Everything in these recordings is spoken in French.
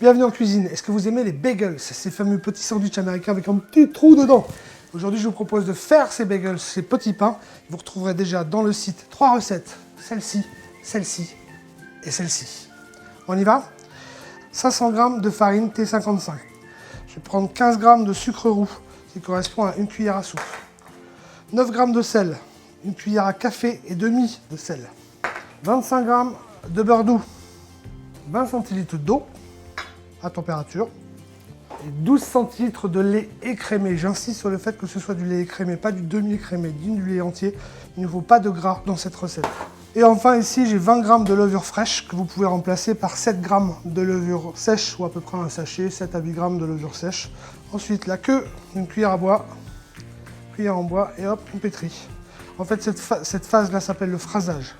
Bienvenue en cuisine. Est-ce que vous aimez les bagels, ces fameux petits sandwichs américains avec un petit trou dedans? Aujourd'hui, je vous propose de faire ces bagels, ces petits pains. Vous retrouverez déjà dans le site 3 recettes. Celle-ci, celle-ci et celle-ci. On y va? 500 g de farine T55. Je vais prendre 15 g de sucre roux, qui correspond à une cuillère à soupe. 9 g de sel, une cuillère à café et demi de sel. 25 g de beurre doux, 20 centilitres d'eau à température et 12 centilitres de lait écrémé. J'insiste sur le fait que ce soit du lait écrémé, pas du demi-écrémé, du lait entier. Il ne faut pas de gras dans cette recette. Et enfin ici, j'ai 20 g de levure fraîche que vous pouvez remplacer par 7 g de levure sèche ou à peu près un sachet, 7 à 8 g de levure sèche. Ensuite, la queue d'une cuillère en bois et hop, on pétrit. En fait, cette phase-là s'appelle le phrasage.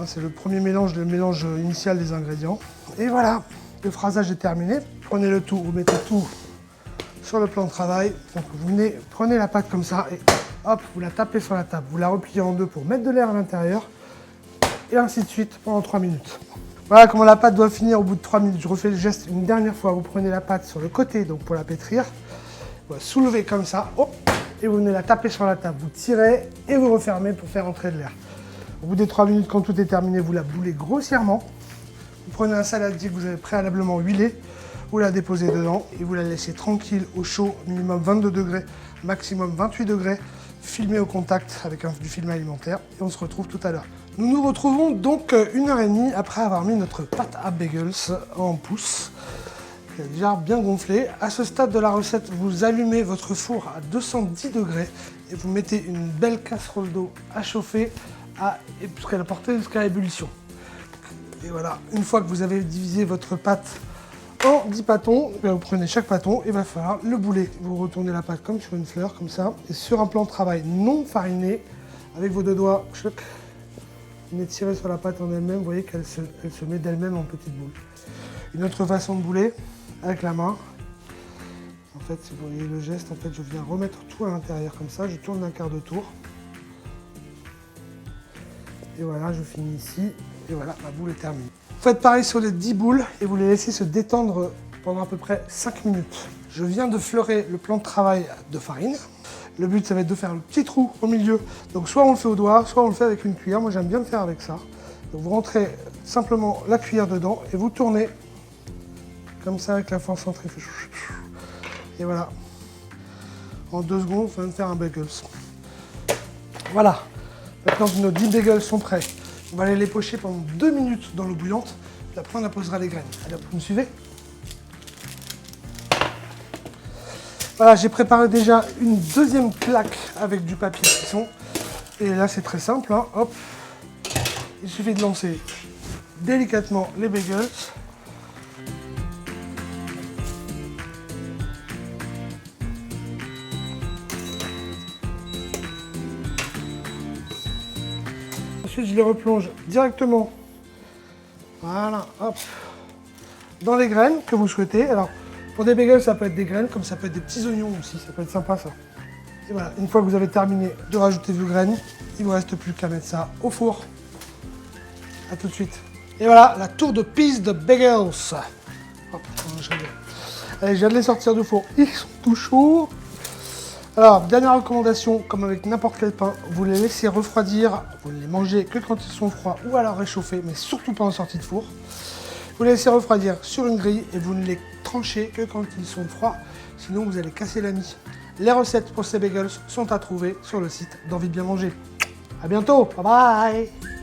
C'est le premier mélange, le mélange initial des ingrédients. Et voilà, le phrasage est terminé. Prenez le tout, vous mettez tout sur le plan de travail. Donc vous prenez la pâte comme ça et hop, vous la tapez sur la table. Vous la repliez en deux pour mettre de l'air à l'intérieur. Et ainsi de suite pendant 3 minutes. Voilà comment la pâte doit finir au bout de 3 minutes. Je refais le geste une dernière fois. Vous prenez la pâte sur le côté donc pour la pétrir. Vous la soulevez comme ça, hop, et vous venez la taper sur la table. Vous tirez et vous refermez pour faire entrer de l'air. Au bout des 3 minutes, quand tout est terminé, vous la boulez grossièrement. Vous prenez un saladier que vous avez préalablement huilé, vous la déposez dedans et vous la laissez tranquille au chaud, minimum 22 degrés, maximum 28 degrés, filmé au contact avec du film alimentaire. Et on se retrouve tout à l'heure. Nous nous retrouvons donc 1h30 après avoir mis notre pâte à bagels en pousse. Elle est déjà bien gonflée. À ce stade de la recette, vous allumez votre four à 210 degrés et vous mettez une belle casserole d'eau à chauffer jusqu'à la portée jusqu'à ébullition. Et voilà, une fois que vous avez divisé votre pâte en 10 pâtons, vous prenez chaque pâton et il va falloir le bouler. Vous retournez la pâte comme sur une fleur, comme ça, et sur un plan de travail non fariné, avec vos deux doigts, vous venez tirer sur la pâte en elle-même, vous voyez qu'elle se met d'elle-même en petites boules. Une autre façon de bouler, avec la main. En fait, si vous voyez le geste, en fait, je viens remettre tout à l'intérieur comme ça, je tourne d'un quart de tour. Et voilà, je finis ici, et voilà, ma boule est terminée. Vous faites pareil sur les 10 boules, et vous les laissez se détendre pendant à peu près 5 minutes. Je viens de fleurer le plan de travail de farine. Le but, ça va être de faire le petit trou au milieu. Donc soit on le fait au doigt, soit on le fait avec une cuillère. Moi, j'aime bien le faire avec ça. Donc vous rentrez simplement la cuillère dedans, et vous tournez comme ça avec la force centrifuge. Et voilà. En 2 secondes, on vient de faire un bagels. Voilà. Maintenant que nos 10 bagels sont prêts, on va aller les pocher pendant 2 minutes dans l'eau bouillante. Puis après, on apposera les graines. Allez, vous me suivez? Voilà, j'ai préparé déjà une deuxième plaque avec du papier cuisson. Et là, c'est très simple. Hein. Hop. Il suffit de lancer délicatement les bagels. Ensuite, je les replonge directement, voilà, hop, dans les graines que vous souhaitez. Alors, pour des bagels, ça peut être des graines, comme ça peut être des petits oignons aussi, ça peut être sympa ça. Et voilà, une fois que vous avez terminé de rajouter vos graines, il ne vous reste plus qu'à mettre ça au four. A tout de suite. Et voilà, la tour de pise de bagels. Hop, allez, je viens de les sortir du four, ils sont tout chauds. Alors, dernière recommandation, comme avec n'importe quel pain, vous les laissez refroidir, vous ne les mangez que quand ils sont froids ou alors réchauffés, mais surtout pas en sortie de four. Vous les laissez refroidir sur une grille et vous ne les tranchez que quand ils sont froids, sinon vous allez casser la mie. Les recettes pour ces bagels sont à trouver sur le site d'Envie de bien manger. A bientôt, bye bye.